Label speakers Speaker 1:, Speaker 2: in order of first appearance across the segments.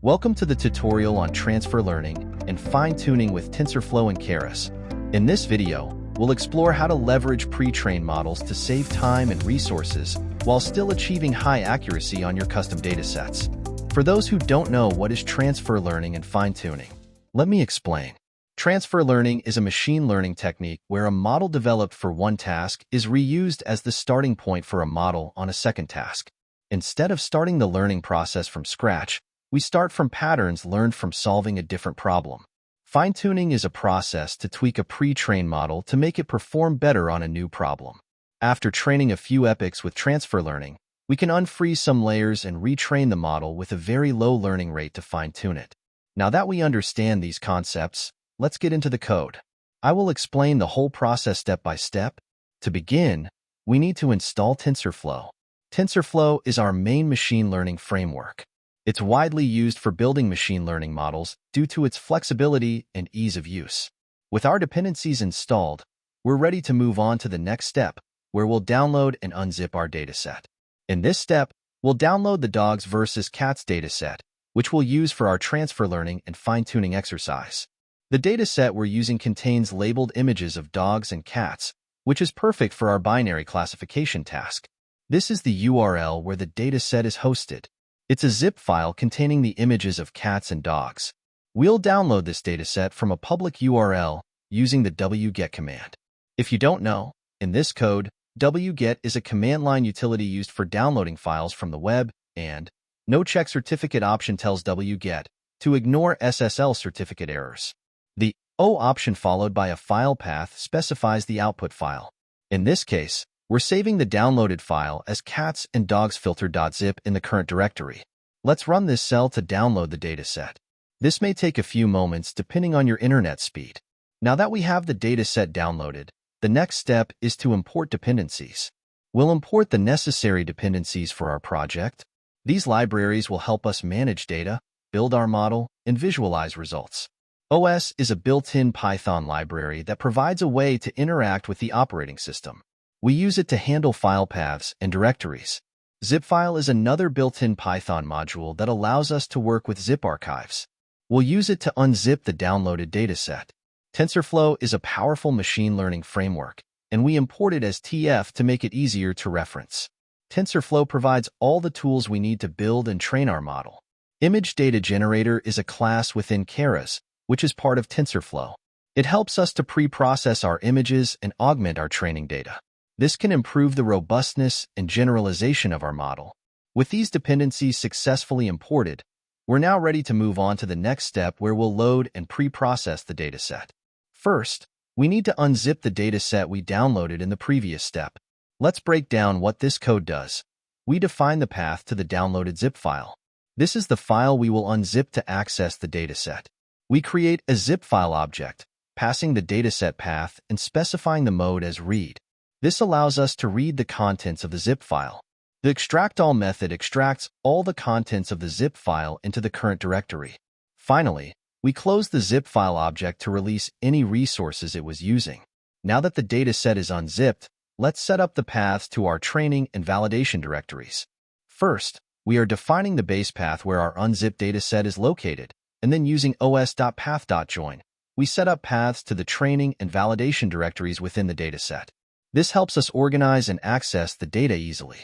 Speaker 1: Welcome to the tutorial on transfer learning and fine-tuning with TensorFlow and Keras. In this video, we'll explore how to leverage pre-trained models to save time and resources while still achieving high accuracy on your custom datasets. For those who don't know what is transfer learning and fine-tuning, let me explain. Transfer learning is a machine learning technique where a model developed for one task is reused as the starting point for a model on a second task. Instead of starting the learning process from scratch, we start from patterns learned from solving a different problem. Fine-tuning is a process to tweak a pre-trained model to make it perform better on a new problem. After training a few epochs with transfer learning, we can unfreeze some layers and retrain the model with a very low learning rate to fine-tune it. Now that we understand these concepts, let's get into the code. I will explain the whole process step by step. To begin, we need to install TensorFlow. TensorFlow is our main machine learning framework. It's widely used for building machine learning models due to its flexibility and ease of use. With our dependencies installed, we're ready to move on to the next step, where we'll download and unzip our dataset. In this step, we'll download the dogs versus cats dataset, which we'll use for our transfer learning and fine-tuning exercise. The dataset we're using contains labeled images of dogs and cats, which is perfect for our binary classification task. This is the URL where the dataset is hosted. It's a zip file containing the images of cats and dogs. We'll download this dataset from a public URL using the wget command. If you don't know, in this code, wget is a command line utility used for downloading files from the web, and no check certificate option tells wget to ignore SSL certificate errors. The O option followed by a file path specifies the output file. In this case, we're saving the downloaded file as cats and dogs filter.zip in the current directory. Let's run this cell to download the dataset. This may take a few moments depending on your internet speed. Now that we have the dataset downloaded, the next step is to import dependencies. We'll import the necessary dependencies for our project. These libraries will help us manage data, build our model, and visualize results. OS is a built-in Python library that provides a way to interact with the operating system. We use it to handle file paths and directories. Zipfile is another built-in Python module that allows us to work with zip archives. We'll use it to unzip the downloaded dataset. TensorFlow is a powerful machine learning framework, and we import it as TF to make it easier to reference. TensorFlow provides all the tools we need to build and train our model. Image Data Generator is a class within Keras, which is part of TensorFlow. It helps us to pre-process our images and augment our training data. This can improve the robustness and generalization of our model. With these dependencies successfully imported, we're now ready to move on to the next step where we'll load and pre-process the dataset. First, we need to unzip the dataset we downloaded in the previous step. Let's break down what this code does. We define the path to the downloaded zip file. This is the file we will unzip to access the dataset. We create a zip file object, passing the dataset path and specifying the mode as read. This allows us to read the contents of the zip file. The extractAll method extracts all the contents of the zip file into the current directory. Finally, we close the zip file object to release any resources it was using. Now that the dataset is unzipped, let's set up the paths to our training and validation directories. First, we are defining the base path where our unzipped dataset is located, and then using os.path.join, we set up paths to the training and validation directories within the dataset. This helps us organize and access the data easily.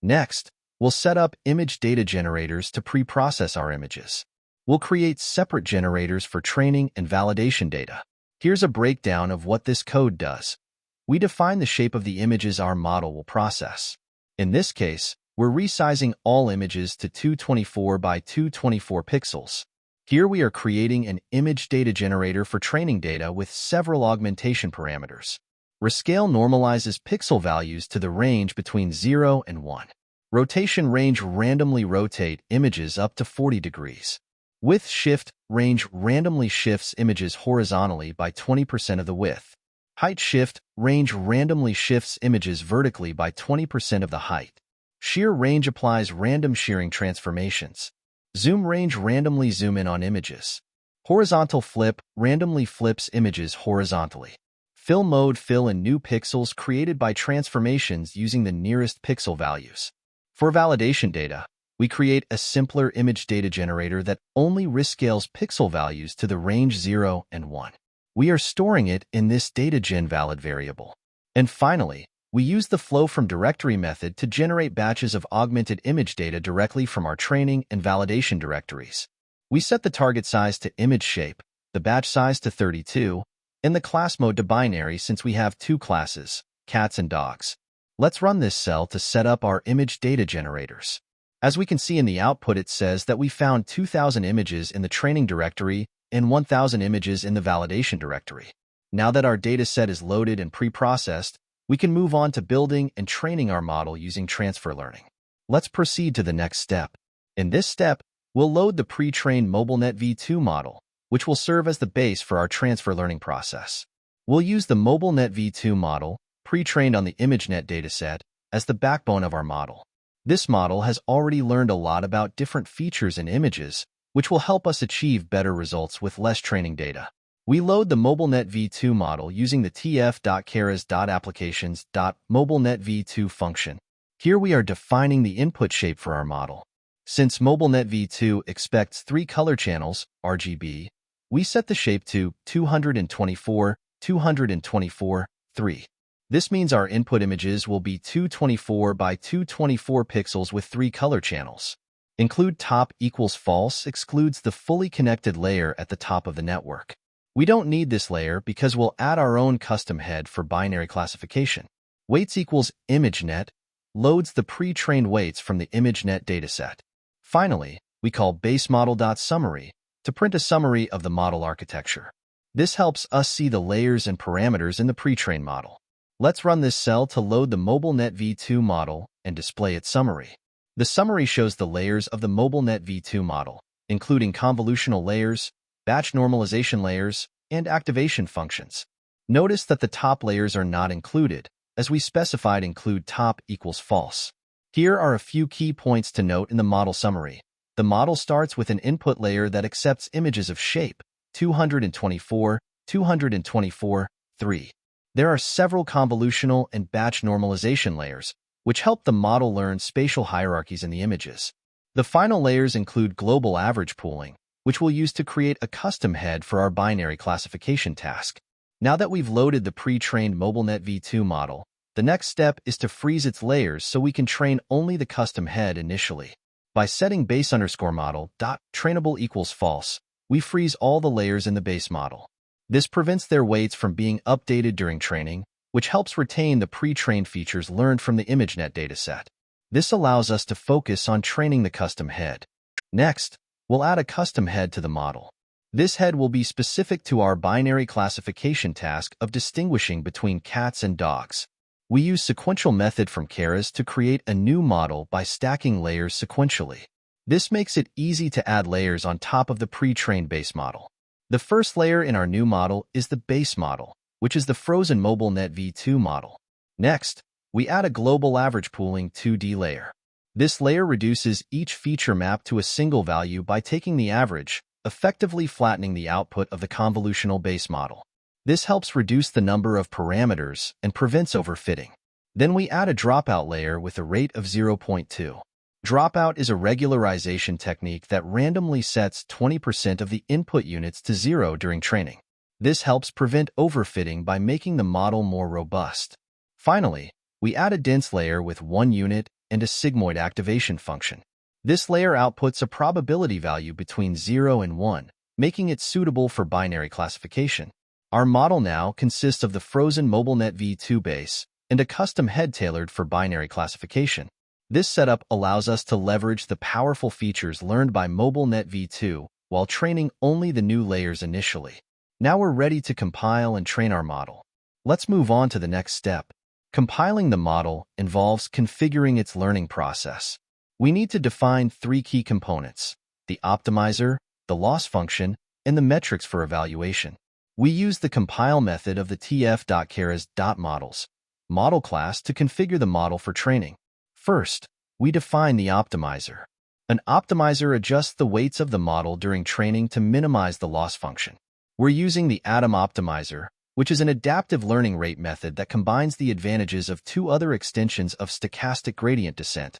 Speaker 1: Next, we'll set up image data generators to pre-process our images. We'll create separate generators for training and validation data. Here's a breakdown of what this code does. We define the shape of the images our model will process. In this case, we're resizing all images to 224 by 224 pixels. Here we are creating an image data generator for training data with several augmentation parameters. Rescale normalizes pixel values to the range between 0 and 1. Rotation range randomly rotate images up to 40 degrees. Width shift range randomly shifts images horizontally by 20% of the width. Height shift range randomly shifts images vertically by 20% of the height. Shear range applies random shearing transformations. Zoom range randomly zoom in on images. Horizontal flip randomly flips images horizontally. Fill mode fill in new pixels created by transformations using the nearest pixel values. For validation data, we create a simpler image data generator that only rescales pixel values to the range 0 and 1. We are storing it in this dataGen valid variable. And finally, we use the flow from directory method to generate batches of augmented image data directly from our training and validation directories. We set the target size to image shape, the batch size to 32, and the class mode to binary since we have two classes, cats and dogs. Let's run this cell to set up our image data generators. As we can see in the output, it says that we found 2,000 images in the training directory and 1,000 images in the validation directory. Now that our dataset is loaded and pre-processed, we can move on to building and training our model using transfer learning. Let's proceed to the next step. In this step, we'll load the pre-trained MobileNet V2 model, which will serve as the base for our transfer learning process. We'll use the MobileNet V2 model, pre-trained on the ImageNet dataset, as the backbone of our model. This model has already learned a lot about different features in images, which will help us achieve better results with less training data. We load the MobileNet V2 model using the tf.keras.applications.mobilenet-v2 function. Here we are defining the input shape for our model. Since MobileNet V2 expects 3 color channels, RGB, we set the shape to 224, 224, 3. This means our input images will be 224 by 224 pixels with 3 color channels. Include top equals false excludes the fully connected layer at the top of the network. We don't need this layer because we'll add our own custom head for binary classification. Weights equals ImageNet loads the pre-trained weights from the ImageNet dataset. Finally, we call baseModel.Summary to print a summary of the model architecture. This helps us see the layers and parameters in the pre-trained model. Let's run this cell to load the MobileNet V2 model and display its summary. The summary shows the layers of the MobileNet V2 model, including convolutional layers, batch normalization layers, and activation functions. Notice that the top layers are not included, as we specified include top equals false. Here are a few key points to note in the model summary. The model starts with an input layer that accepts images of shape, 224, 224, 3. There are several convolutional and batch normalization layers, which help the model learn spatial hierarchies in the images. The final layers include global average pooling, which we'll use to create a custom head for our binary classification task. Now that we've loaded the pre-trained MobileNet V2 model, the next step is to freeze its layers so we can train only the custom head initially. By setting base_model.trainable equals false, we freeze all the layers in the base model. This prevents their weights from being updated during training, which helps retain the pre-trained features learned from the ImageNet dataset. This allows us to focus on training the custom head. Next, we'll add a custom head to the model. This head will be specific to our binary classification task of distinguishing between cats and dogs. We use sequential method from Keras to create a new model by stacking layers sequentially. This makes it easy to add layers on top of the pre-trained base model. The first layer in our new model is the base model, which is the frozen MobileNet V2 model. Next, we add a global average pooling 2D layer. This layer reduces each feature map to a single value by taking the average, effectively flattening the output of the convolutional base model. This helps reduce the number of parameters and prevents overfitting. Then we add a dropout layer with a rate of 0.2. Dropout is a regularization technique that randomly sets 20% of the input units to 0 during training. This helps prevent overfitting by making the model more robust. Finally, we add a dense layer with 1 unit and a sigmoid activation function. This layer outputs a probability value between 0 and 1, making it suitable for binary classification. Our model now consists of the frozen MobileNet V2 base and a custom head tailored for binary classification. This setup allows us to leverage the powerful features learned by MobileNet V2 while training only the new layers initially. Now we're ready to compile and train our model. Let's move on to the next step. Compiling the model involves configuring its learning process. We need to define 3 key components: the optimizer, the loss function, and the metrics for evaluation. We use the compile method of the tf.keras.models model class to configure the model for training. First, we define the optimizer. An optimizer adjusts the weights of the model during training to minimize the loss function. We're using the Atom Optimizer, which is an adaptive learning rate method that combines the advantages of 2 other extensions of stochastic gradient descent,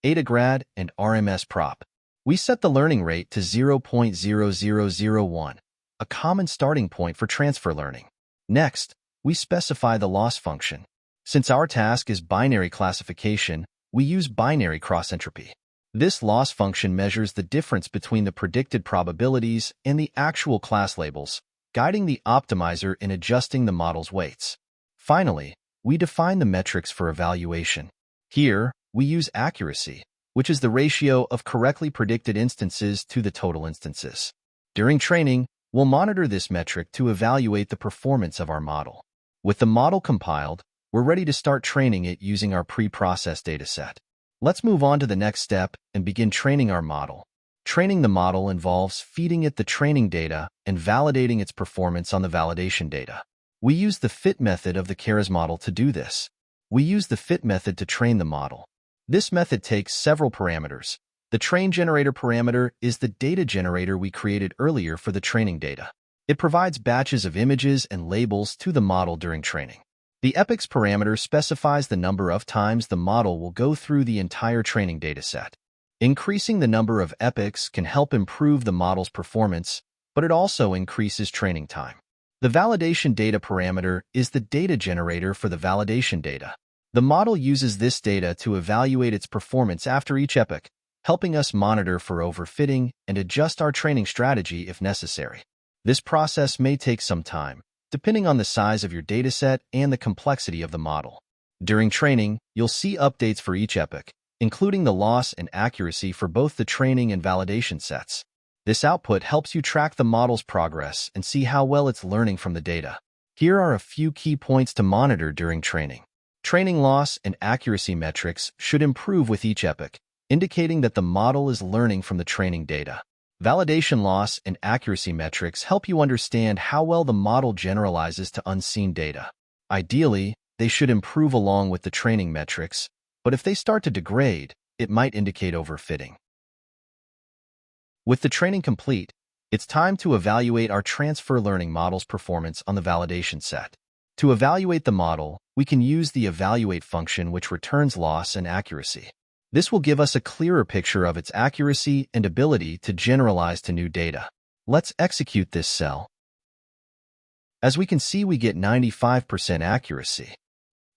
Speaker 1: grad, and RMS prop. We set the learning rate to 0.0001, a common starting point for transfer learning. Next, we specify the loss function. Since our task is binary classification, we use binary cross-entropy. This loss function measures the difference between the predicted probabilities and the actual class labels, guiding the optimizer in adjusting the model's weights. Finally, we define the metrics for evaluation. Here, we use accuracy, which is the ratio of correctly predicted instances to the total instances. During training, we'll monitor this metric to evaluate the performance of our model. With the model compiled, we're ready to start training it using our pre-processed dataset. Let's move on to the next step and begin training our model. Training the model involves feeding it the training data and validating its performance on the validation data. We use the fit method of the Keras model to do this. We use the fit method to train the model. This method takes several parameters. The train generator parameter is the data generator we created earlier for the training data. It provides batches of images and labels to the model during training. The epochs parameter specifies the number of times the model will go through the entire training dataset. Increasing the number of epochs can help improve the model's performance, but it also increases training time. The validation data parameter is the data generator for the validation data. The model uses this data to evaluate its performance after each epoch, helping us monitor for overfitting and adjust our training strategy if necessary. This process may take some time, depending on the size of your dataset and the complexity of the model. During training, you'll see updates for each epoch, including the loss and accuracy for both the training and validation sets. This output helps you track the model's progress and see how well it's learning from the data. Here are a few key points to monitor during training. Training loss and accuracy metrics should improve with each epoch, indicating that the model is learning from the training data. Validation loss and accuracy metrics help you understand how well the model generalizes to unseen data. Ideally, they should improve along with the training metrics, but if they start to degrade, it might indicate overfitting. With the training complete, it's time to evaluate our transfer learning model's performance on the validation set. To evaluate the model, we can use the evaluate function, which returns loss and accuracy. This will give us a clearer picture of its accuracy and ability to generalize to new data. Let's execute this cell. As we can see, we get 95% accuracy.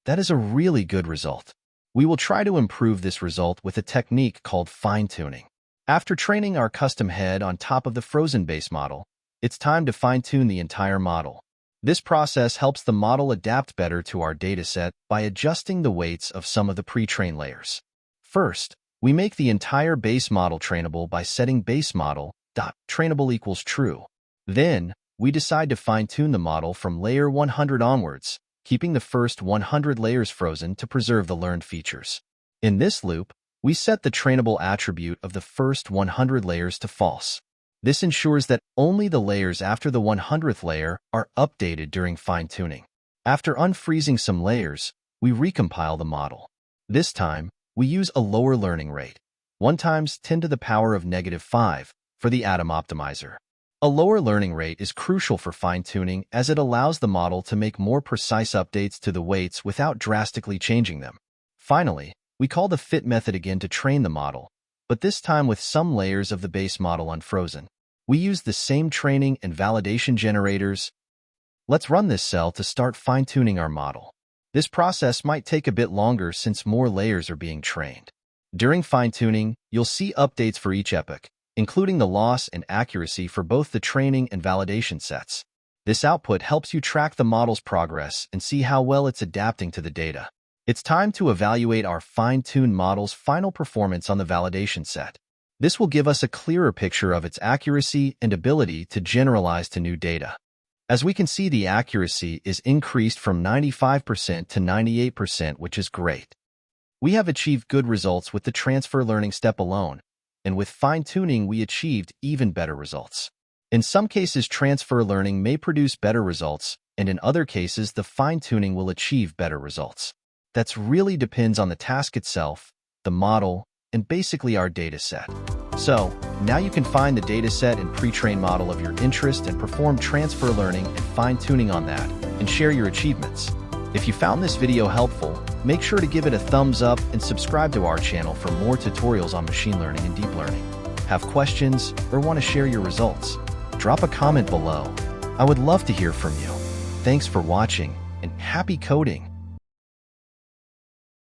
Speaker 1: That is a really good result. We will try to improve this result with a technique called fine-tuning. After training our custom head on top of the frozen base model, it's time to fine-tune the entire model. This process helps the model adapt better to our dataset by adjusting the weights of some of the pre-trained layers. First, we make the entire base model trainable by setting base model.trainable equals true. Then, we decide to fine-tune the model from layer 100 onwards, keeping the first 100 layers frozen to preserve the learned features. In this loop, we set the trainable attribute of the first 100 layers to false. This ensures that only the layers after the 100th layer are updated during fine-tuning. After unfreezing some layers, we recompile the model. This time, we use a lower learning rate, 1 times 10 to the power of -5, for the atom optimizer. A lower learning rate is crucial for fine-tuning as it allows the model to make more precise updates to the weights without drastically changing them. Finally, we call the fit method again to train the model, but this time with some layers of the base model unfrozen. We use the same training and validation generators. Let's run this cell to start fine-tuning our model. This process might take a bit longer since more layers are being trained. During fine-tuning, you'll see updates for each epoch, including the loss and accuracy for both the training and validation sets. This output helps you track the model's progress and see how well it's adapting to the data. It's time to evaluate our fine-tuned model's final performance on the validation set. This will give us a clearer picture of its accuracy and ability to generalize to new data. As we can see, the accuracy is increased from 95% to 98%, which is great. We have achieved good results with the transfer learning step alone, and with fine-tuning we achieved even better results. In some cases, transfer learning may produce better results, and in other cases, the fine-tuning will achieve better results. That really depends on the task itself, the model, and basically our dataset. So, now you can find the dataset and pre-trained model of your interest and perform transfer learning and fine-tuning on that, and share your achievements. If you found this video helpful, Make sure to give it a thumbs up and subscribe to our channel for more tutorials on machine learning and deep learning. Have questions or want to share your results? Drop a comment below. I would love to hear from you. Thanks for watching and happy coding!